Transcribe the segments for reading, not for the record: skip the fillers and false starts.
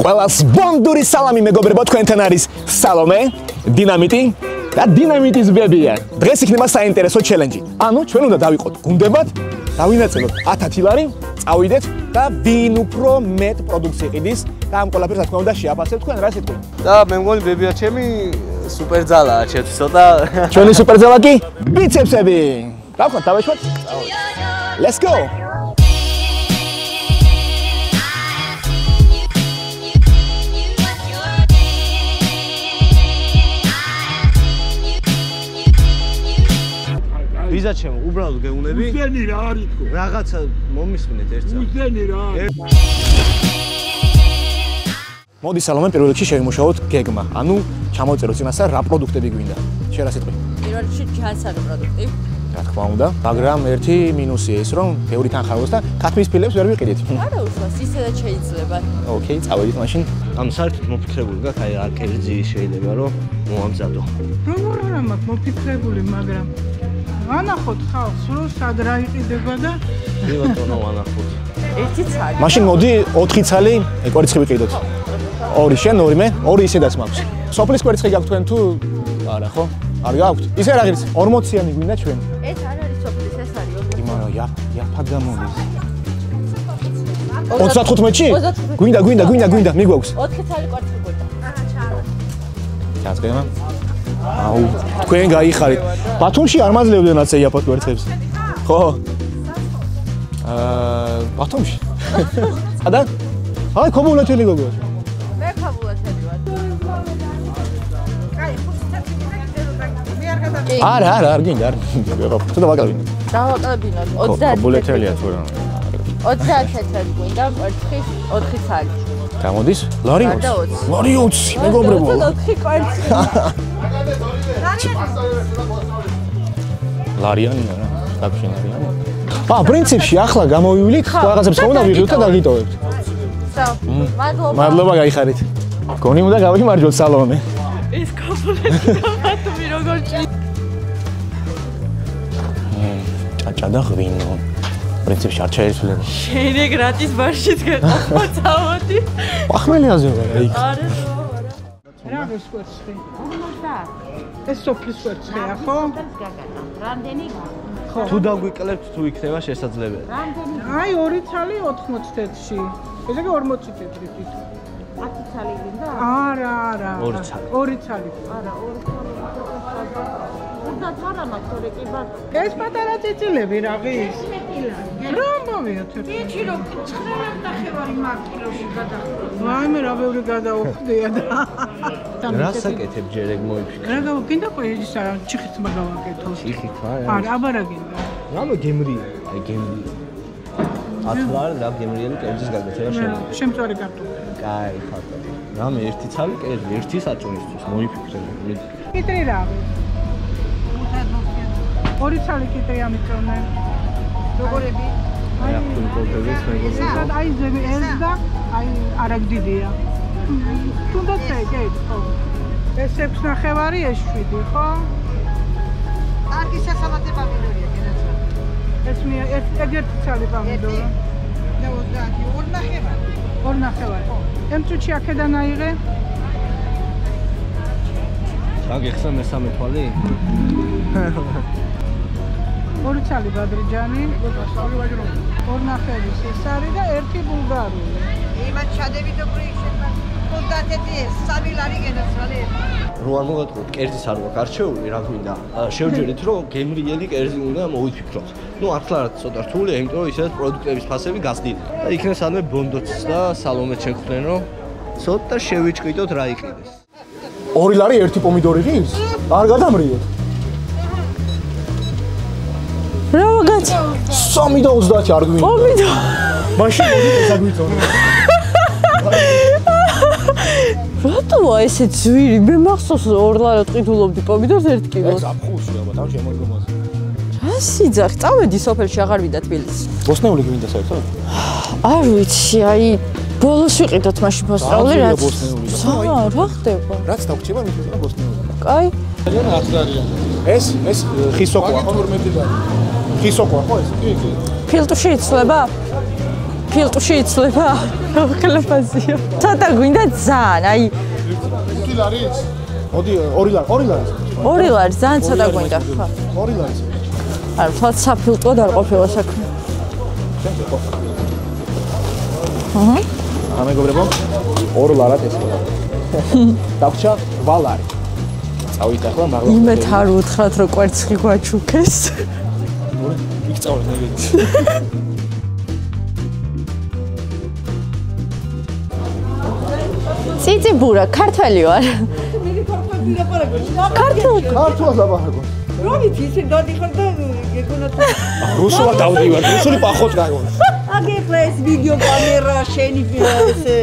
ყველას ბონდური სალამი მეგობრებო, თქვენთან არის სალომე, დინამიტი და დინამიტის ბებია. დღეს იქნება საინტერესო ჩელენჯი. ანუ ჩვენ უნდა დავიყოთ გუნდებად, დავინაწილოთ 1000 ლარი, წავიდეთ და ვინ უფრო მეტ პროდუქცია ყიდის და ამ ყველაფერს რა თქმა უნდა შეაფასებთ თქვენ რა სიტყვით. და მე მგონი ბებია ჩემი სუპერძალაა ჩემთვის ცოტა. ჩვენი სუპერძალა კი ბიცეპსები. დავხოთ დავეშვათ. Let's go. ვიზა ჩემო, უბრალოდ გეუნები? უსდენი რა არის თქო. რაღაცა მომისმინეთ ერთსა. უსდენი რა. მოდი სალომე პირველ რიგში შევიმუშაოთ გეგმა. ანუ ჩამოვწეროთ იმასა რა პროდუქტები გვინდა. შენ რა სიტყვი? პირველ რიგში ჯანსაღი პროდუქტი. რა თქმა უნდა, მაგრამ ერთი მინუსია ის, რომ ბევრი თანხმობს და ქათმის ფილებს ვერ ვიყიდით. არა უშავს, ისედაც შეიძლება. ოკეი, წავედით მაშინ. ანუ საერთოდ მოფიქრებული გაქვს, აი რა კერძი შეიძლება რომ მოამზადო. როგორ არა მაქვს მოფიქრებული, მაგრამ ვანახოთ ხალხს, რომ სად რა იყიდება და კი ბატონო, ვანახოთ. ერთი ცალი. მაშინ მოდი 4 ცალი კვერცხი ვიყიდოთ. 2 შენ, 2 მე, 2 ისედაც მაქვს. სოფლის კვერცხი გაქვთ თქვენ თუ არა ხო? არ გაქვთ? ისე რა ღირს 40-იანი გვინდა ჩვენ. ეს არ არის სოფლის, ეს არის 40. იმანა იაფად გამოდის. 35-ში? გვინდა, მიგვაქვს. 4 ცალი კვერცხი გვინდა. არა, ჩაარო. ჩაწყენა. აუ, თქვენ გაიხარით. ბათუმში არ მაძლევდნენ ასე იაფად კვერცხებს. ხო? ბათუმში. სადა? აი, ქობულათელი გოგო. მე ქობულათელი ვარ. არა, არ გინდა. თუ დავაკლებინო. დავაკლებინოთ 30. ქობულათელია თუ რა. 30 ცალი გვინდა, კვერცხის 4 ცალი. გამოდის? ლარი 20. ლარი 20, მეგობრებო. 4 კვერცხი. ლარიანი რა, დაგშენ არიანი. პრინციპში ახლა გამოვივლით, რაღაცებს ხომ უნდა ვიღებთ და დაგიტოვებთ. მადლობა. მადლობა, გაიხარით. გონი უნდა გავიმარჯვოთ სალომე. ეს ქობულეთი გამათუმი როგორ ჭი. ჭაჭა და ღვინო. პრინციპში არ ჩაერცვლება. შენ ეგ რატის ბარშიც გეყავ წავოდი. ახმელიაზე ვარ იქ. არა. რა არის კვერცხი? 50. ეს სოფლის კვერცხია, ხო? რამდენი? ხო. თუ დაგვიკლებთ თუ იქნება შესაძლებელი. რამდენი? აი 2 ცალი 80 თეთრში. ესე იგი 40 თეთრი თვით. 10 ცალი გინდა? არა. 2 ცალი. 2 ცალი. არა, 2 ცალი. უნდა თარა მაქვს კი ბატონო. ეს პატარა წიწილები რა ღის? რა მოვიოთ? ტიჩი რო 9.5 კილოში გადახდა. ვაიმე რა ბევრი გადაუხდია და. რასაკეთებ ჯერ ეგ მოიფიქრე. რა გავგინდა ისა ჩიხით მაგავაკეთო. ჩიხით რა? არა, აბარა გინდა. რამე გემრია, აი გემრია. 10 ლარი რა გემრიელი კერძის გაკეთება შეიძლება. შემწვარი კარტოფილი. კაი, ხატო. რამე ერთი ცალი კერძი, ერთი საწუნისთვის მოიფიქრე. კიტრი რა? 2 ცალი კიტრი ამიწონე. როგორები? აი, ახლა მოგდებით მეგობრებო. აი ზემე ეს და აი არაგდიდია. თუნდაც ეგეთ ხო? ეს 6 ნახევარი, ეს 7, ხო? კარგი სასამართლო პამიდორია, გენაცვალე. ეს ერთი ცალი პამიდორი. და 30, 2 ნახევარი. 2 ნახევარი. ემწუჩი აქედან აიღე. გაგეხსნა მესამე თვალი? 2 ცალი ბადრიჯანი, 2 ნახევრის ეს არის და 1 ბულგარული. იმათ ჩადებით უკვე შეიძლება 30 3 ლარი გენაცვალე. რო არ მოგატყუოთ კერძის არ გვაქვს არჩეული, რა გვინდა? შევჯერით რომ გემრიელი კერძი უნდა მოვიფიქროთ. ნუ 10 ლარად ცოტა რთულია, იმიტომ რომ ისედაც პროდუქტების ფასები გაზრდილი. და იქნებ სადმე ბონდოც და სალომე ჩენქდნენ რომ ცოტა შევიჭყიდოთ რა იყიდეს. 2 ლარი 1 პომიდორი ღირს? არ გადამრიოთ. რა ვაგაც? 3.30 არ გვინდა. პომიდორი. მაშინ მოდი საგვიწონო. რატოა ესე ძვირი? მე მახსოვს 2 ლარად ყიდულობდი პომიდორს 1 კილოს. ეს აფხულში ალბათ ამ შემოდგომაზე. რა სიძახი? წავედი სოფელში, აღარ ვიდა თბილისში. ბოსნეული გვინდა საერთოდ? არ ვიცი, აი ბოლოს ვიყიდოთ მაშინ ბოსნეული რაც. რა ხდება? რაც დაგჭირება მით უნდა ბოსნეული. კაი. ეს ხისოკოა ხო? 12 ლარი. ხისოკოა ხო ეს? კი. ფილტვში იცლება? ფილტვში იცლება ხელაფაზია. ცოტა გვინდა ძალიან, აი 5 ლარის? მოდი 2 ლარის. 2 ლარი ძალიან ცოტა გვინდა. 2 ლარის. არა, თვალ საფილტვოდ არ ყოფილა საქმე. მეგობრებო, 2 ლარად ეს ხდება. დაგვრჩა 8 ლარი. წავით ახლა მაგალითად. იმეთ არ უთხრათ რომ კვერცხი გვაჩუქეს. იქწავლე ნეგეთი. ციციბურა, ქართველი ვარ. ქართული. ქართულად ლაპარაკო. რომით ისე დადიხარ და გეგონათ რუსულად დავდივარ, რუსული პახოთ გაიგო. აგეხლა ეს ვიდეო კამერა შენი ესე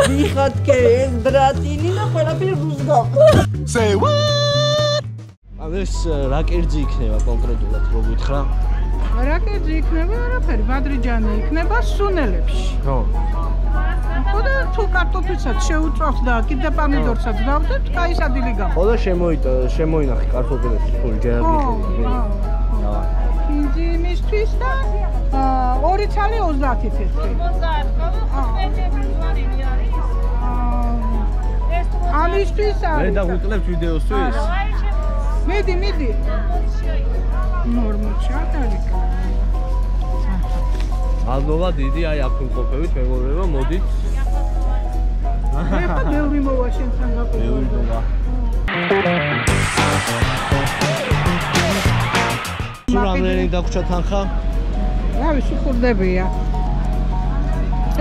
ვიხათ კე ეს ბრატინი და ყველაფერი რუსგავ. Say what? ეს რა კერძი იქნება კონკრეტულად რო გითხრა? რა კერძი იქნება, არაფერი, ბადრიჯანი იქნება სუნელებში. ხო. ხოდა თუ კარტოფილსაც შეუწვავთ და კიდე პომიდორსაც დავდეთ, კაი სადილი გავა. ხო და შემოინახე კარტოფილებს სულ ჯერ არ გიხდი. კინძი მისთვის და 2 ცალი 30 თეთრი. ამისთვის მე არის. და ვუკლებ ვიდეოსთვის. მიდი. ნორმально ჩატარიკ. მადლობა დიდი, აი აქ ვიმყოფებით, მეგობრებო, მოდით. ეხლა ბევრი მოვა შენთან გაყიდვა. სულ რამდენი დაგვრჩა თანხა? რა ვიცი, ხურდებია.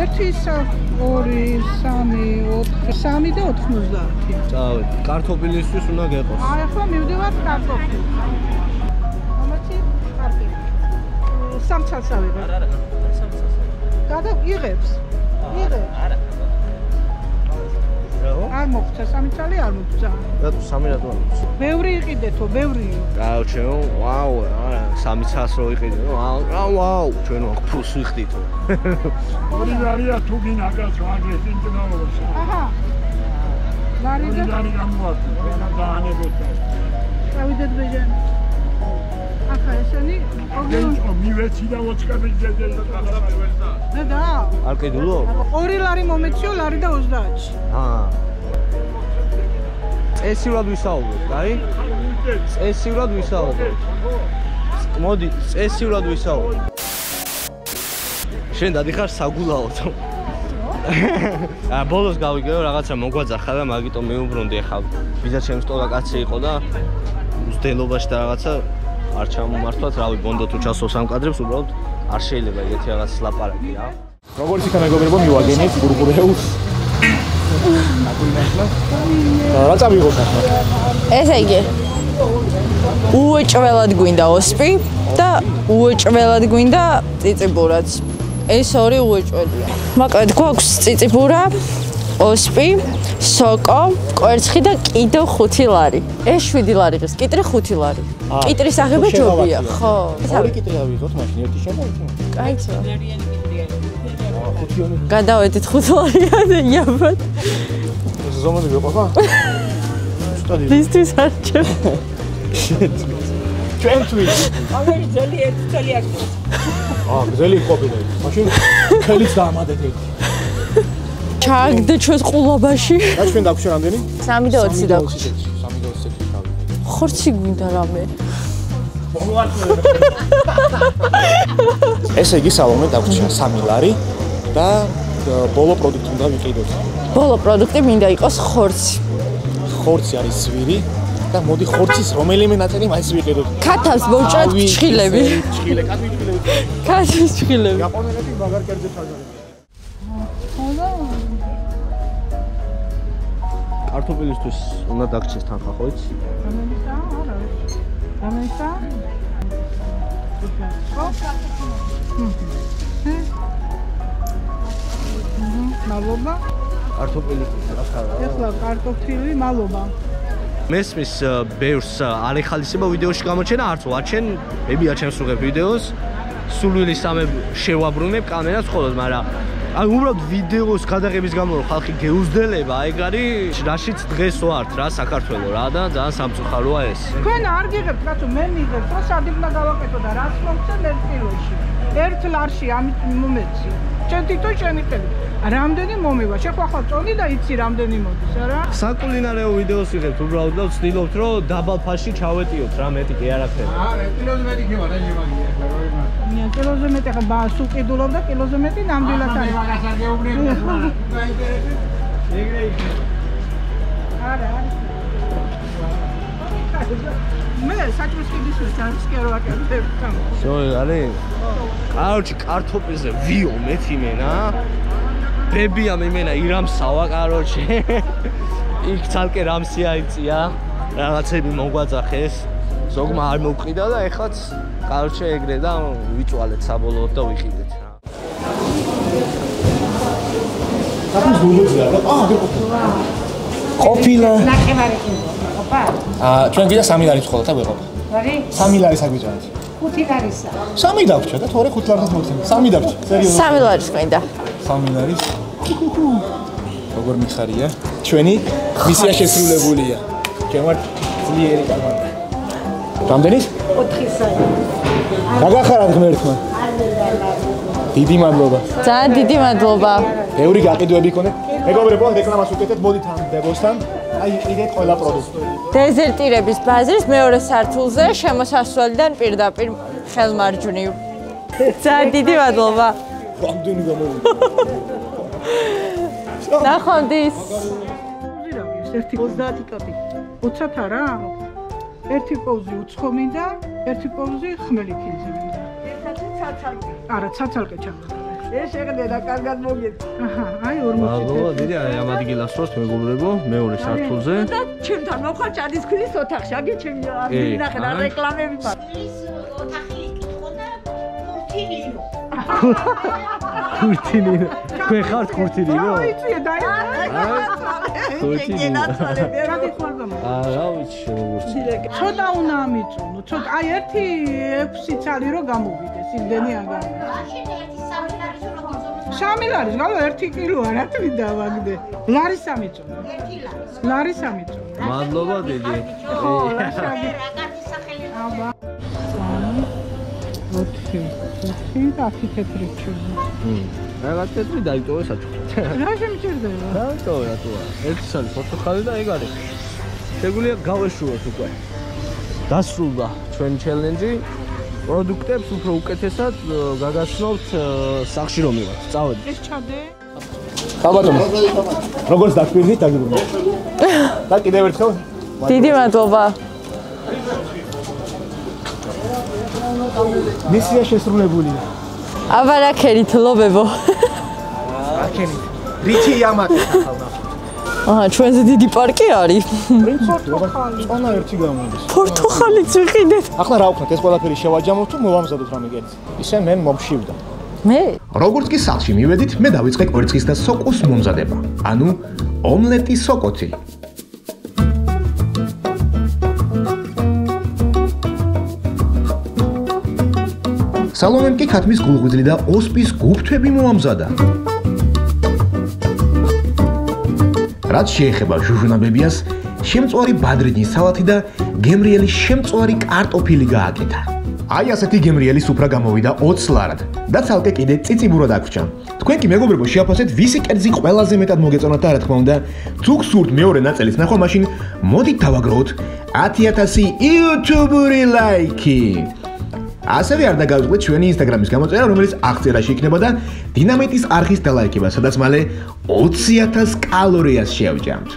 1 2 3 4 3 და 90. წავედ. კარტოფილისთვის უნდა გეყოს. აი ახლა მივდივარ კარტოფილს. ამათი კარტოფილი. სამცალს ავიღებ. არა. გადა იღებს. არა. არ მოხდა სამი ცალი არ მოხდა. რატო 3 რატო არ მოხდა? ბევრი იყიდეთო, ბევრიო. გაუჩენო, ვაუ, არა, 3 ცალს რო იყიდე. ვაუ, ჩვენ აქ ფულს ვიხდითო. 2 ლარია თუ გინაგას ვაგეთ ინტნაოს. აჰა. ლარი გამოაქვს, რა დაანებოთა. წავიდეთ ბეჟანი. ახლა ესენი გენჭო მივეცი და მოწკაბი ძეძელ და და და არ კიდულო? 2 ლარი მომეციო, ლარი და 30-ში. წესივრად ვისაუბროთ, აი? წესივრად ვისაუბროთ. მოდი, წესივრად ვისაუბროთ. შენ დადიხარ საგულაოთო. ბოლოს გავიგეო რაღაცა მოგვაძახა და მაგიტომ მეუბრუნდი ახლა. ვიზა ჩემს ტოლა კაცი იყო და მცდელობაში და რაღაცა არ ჩამომართვათ, რავი, ბონდო თუ ჩასვოს ამ კადრებს, უბრალოდ არ შეიძლება ეგეთი რაღაც ლაპარაკი რა. როგორც იქა მეგობრებო, მივაგენით გურგურეულს. რა წავიღოთ ახლა? ესე იგი უეჭველად გვინდა ოსპი და უეჭველად გვინდა ციციბურაც. ეს ორი უეჭველია. მაგრამ გვაქვს ციციბურა, ოსპი, სოკო, კვერცხი და კიდევ 5 ლარი. ეს 7 ლარი ღირს, კიტრი 5 ლარი. კიტრის აღება ჯობია, ხო. 2 კიტრი ავიღოთ მაშინ, ერთი შენ და ერთი. კაიცა. გადავედით 5 ლარიან იაბად. ეს ზომები გიყოფა? სტადი. ვისთვის არჩევ. ჩვენთვის. ამერი ძელი აქვს. გზელი ყოფილა. მაშინ ხელიც დაამადეთ ერთი. ჩაგდე ჩვენს ყულაბაში. რა ჩვენ დაგვრჩა რამდენი? 3 და 20 დაგვრჩა. 3 და 20 თავი. ხორცი გვინდა რამე. ესე იგი სალომე დაგვრჩა 3 ლარი და ბოლო პროდუქტი უნდა ვიყიდოთ. ბოლო პროდუქტი მინდა იყოს ხორცი. ხორცი არის ზვირი და მოდი ხორცის რომელიმე ნაწილი მაინც ვიყიდოთ. ქათავს მოვჭრათ ჭხილები. ჭხილე, კატვი ჭხილები. ქათვის ჭხილები. იაპონელები მაგარ კერძზე თავზარებენ. კარტოფილისთვის უნდა დაგჭირდეს თანხა, ხო იცი? გამენისა? არა. გამენისა? მალობა. კარტოფილი რა ხარა? ეხლა კარტოფილი მალობა. მესმის ბევრს არ ეხალისება ვიდეოში გამოჩენა, არც ვაჩენ, მებია ჩემს უღებ ვიდეოს. სულვილი სამე შევაბრუნებ კამერას ხოლოდ, მაგრამ აი უბრალოდ ვიდეოს გადაღების გამო რომ ხალხი გეუზდელება, ეგ არის რაშიც დღეს ვართ რა საქართველო რა და ძალიან სამწუხაროა ეს. თქვენ არ გიღებთ, კაცო, მე მიგებ, რომ სადიბნა გავაკეთო და რას მომცემ 1 კილოში. 1 ლარში ამით მომეცი. შენ თვითონ შენი ხელი. რამდენი მომევა? შენ ხახალ წონი და იცი რამდენი მოდის, არა? საკულინარეო ვიდეოს ვიღებთ უბრალოდ და ვცდილობთ რომ დაბალ ფასში ჩავეტიოთ რა მეტი კი არაფერი. კილოზე მეტი ხება და იმაგია. კილოზე მეტი ხა ბას უკიდულობ და კილოზე მეტი ნამდვილად არის. მაგას არ გეუბნები. ეგრე იქნება. არა. მე საჭმის კიდის სკერო აკეთებ. სოი არის. კაროჩი კარტოფილზე ვიო მეთიმენა. ბებია მიმენა ირამსავა კაროჩი. იქ ცალკე რამსი აიწია. რაღაცები მოგვაძახეს. ზოგმა არ მოვყიდა და ეხლაც კაროჩი ეგრე და ვიწვალეთ საბოლოოდ და ვიყიდეთ რა. საფის გულოძია რა? ყოფილა. ნახევარი კილო. ყოფა? ჩვენ გიდა 3 ლარი ხოლმე და ვეღობა. რარი? 3 ლარი საგვიძანეთ. 5 ლარისა. 3 დავრჩა და თორე 5 ლარს მოვცემ. 3 დავრჩა, სერიოზულად. 3 ლარის მინდა. 3 ლარის. როგორ მიხარია? ჩვენი მისია შესრულებულია. ჩვენ ვართ ძლიერი კამარა. რამდენი? 4-ისა. გაგახარათ ღმერთმა. დიდი მადლობა. ძალიან დიდი მადლობა. ბევრი გაყიდვები ქონდეთ. მეგობრებო, რეკლამას უკეთეთ, მოდით ამ დებოსთან. აი, იყიდეთ ყველა პროდუქტი. დეზერტირების ბაზრის მეორე სართულზე შემოსასვლელიდან პირდაპირ ხელმარჯვნივ. ძალიან დიდი მადლობა. რამდენი გამოვიდა. ნახვამდის. ერთი 30 კატი. 20 არა? ერთი პოუზი უცხომი და ერთი პოუზი ხმელი ქილზე მინდა. ერთად ცაცალკე. არა, ცაცალკე ჩახდა. ეს შეგდედა კარგად მოგეთ. აჰა, აი 40. მადლობა დიდი აი ამ ადგილას ვართ მეგობრებო, მეორე სართულზე. და ჩემთან მოხარ ჩადის ქვის ოთახში, აგე ჩემი ნახე რა რეკლამები მაქვს. ის ოთახი იკითხო და კურთინინო. კურთინინო. თქვენ ხართ კურთინინო? იცი და აი. შეგედა წალები. რადი ხვალგამო. რა ვიცი როგორც. ცოტა უნდა ამიწუნო, ცოტა აი 1-6 ცალი რო გამოვიდეს, იმდენი აგარ. მაშინ ერთი 3 ლარის რო გიზომის. 3 ლარის, გალო 1 კილო არა თვიდა ვაგდე. ლარის ამიწუნო. 1 ლარის. ლარის ამიწუნო. მადლობა დიდი. ხო, ლაშაგი. რა კაცი სახელი. აბა. 4 და 10 თეთრი ჩუზი. რაღაც თეთრი დაიტოვე საჩუქრად. რა შემჭირდება? დაიტოვე რატოა? ერთი სალი პორტოხალი და ეგ არის. შეგვიძლია გავეშუოთ უკვე. დასრულდა ჩვენი ჩელენჯი. პროდუქტებს უფრო უკეთესად გაგაცნობთ სახში რომ მივართ. წავედით. ეს ჩადე. ხალბატონო. როგორც დაგგვირდით, დაგიბრუნდით. და კიდევ ერთხელ დიდი მადლობა. მისია შესრულებულია. აბარაკერით ლობებო. აქენი. რიჩი იამაკი ხალხა. აჰა, ჩვენზე დიდი პარკი არის. პორტოხალი. წონა ერთი გამოდის. პორტოხალიც ვიყიდეთ. ახლა რა ვქნათ, ეს ყველაფერი შევაჯამოთ თუ მოვამზადოთ რამე კერძი? ისე მე მომშივდა. მე როგორც კი სახლში მივედით, მე დავიწყე კვერცხის და სოკოს მომზადება. ანუ ომლეტი სოკოთი. სალომემ კი ქათმის გულღვიძლი და ოსპის გუფთვები მოამზადა. რაც შეეხება ჟუჟუნაბებიას, შემწვარი ბადრინის სალათი და გემრიელი შემწვარი კარტოფილი გააკეთა. აი ასეთი გემრიელი სუფრა გამოვიდა 20 ლარად და ცალკე კიდე წიწიბურა დაგვრჩა. თქვენ კი მეგობრებო შეაფასეთ ვისი კერძი ყველაზე მეტად მოგეწონათ და რა თქმა უნდა, თუ გსურთ მეორე ნაწილის ნახვა, მაშინ მოდით დავაგროვოთ 10,000 YouTube-ური ლაიქი. ასევე არ დაგავიწყდეთ ჩვენი Instagram-ის გამოწერა, რომელიც აღწერაში იქნება და დინამიტის არხის დალაიქება, სადაც მალე 20,000 კალორიას შევჭამთ.